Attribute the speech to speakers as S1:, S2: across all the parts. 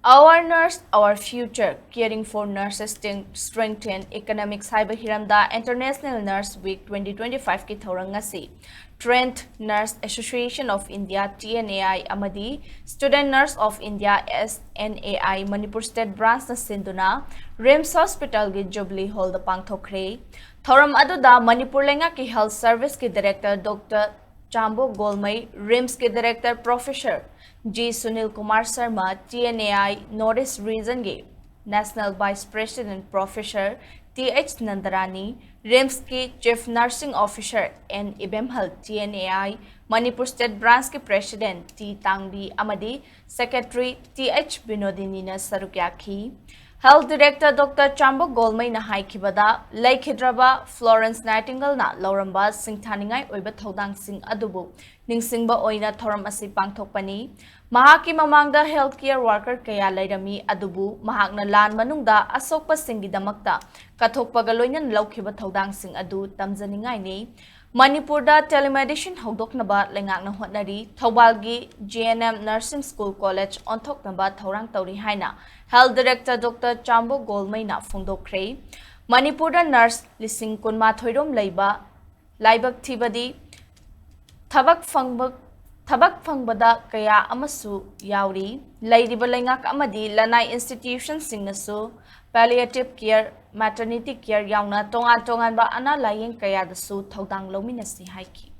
S1: Our nurse, our future, caring for nurses strengthen economics haiba hiramda International Nurse Week 2025 ki Thourang ngasi. Trained Nurse Association of India TNAI amadi Student Nurse of India SNAI Manipur State Branch na sinduna RIMS Hospital gi Jubilee Hall da pangthokre. Thoram aduda Manipur lenga ki Health Service ki Director Dr. Chambo Golmai, RIMS के director professor G Sunil Kumar Sharma, TNAI north east region के national vice president professor TH Nandarani, RIMS के chief nursing officer N Imphal, TNAI Manipur state branch के president T Tangbi अमदी secretary TH Vinodini ने सरुक्याखी. Health Director Dr. Chambo Golmai na haikibada laikhidraba Florence Nightingale na lauramba singthaningai oiba thodang sing adubu ningsingba oina thoram asi pangthokpani mahaki mamangda healthcare worker kaya lairami adubu mahakna lan manungda asokpa singidamakta kathokpaga loinan laukhiba thodang sing adu tamjaningai ni Manipurda telemedicine Onthoknaba lengakna hotnari Thaubalgi GNM Nursing School College Onthoknaba Thourang Touri haina Health Director Dr. Chambo Golmai na phongdokre. Manipurda nurse lising kunma thoirom laibak thibadi thabak phangbada kaya amasu yauri lairiba lengak amadi lanai institution singnasu palliative care maternity care yauna tongan ba ana layeng kaya dasu thodang lominasi haiki.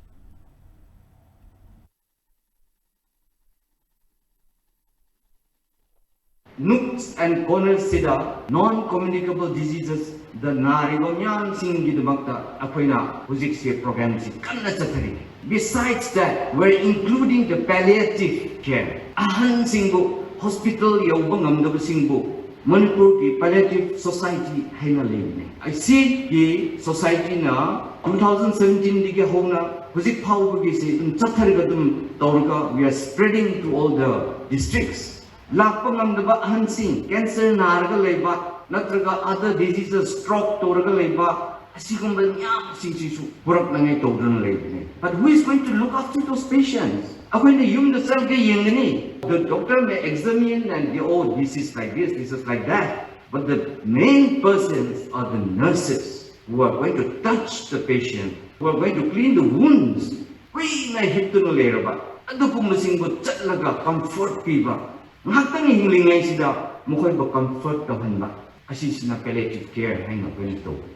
S2: Nooks and corners sida non-communicable diseases the narigonyam singi demakta akoina hujikse program si kanna chathari. Besides that, we're including the palliative care. Ahan singbo hospital yauba ngamdaba singbo Manipur ki palliative society haina leine. I see ki society na 2017 dige hona hujik phau gi se dum chathari ga dum tawrga we are spreading to all the districts. Lakpa ngamdaba ahansing cancer narga leiba natraga other diseases stroke torga leiba asigumba nyam singsisu purak nangai tawdran leibne. But who is going to look after those patients? Akoina yum the self ge yengani. The doctor may examine and oh, this is like this is like that. But the main persons are the nurses who are going to touch the patient, who are going to clean the wounds. We may hit to no later, but adukung singbo chatlaga comfort piba. Ngakang hinglingai sida mukoy ba comfort kahan ba? Kasi sina palliative care hay nga ganito.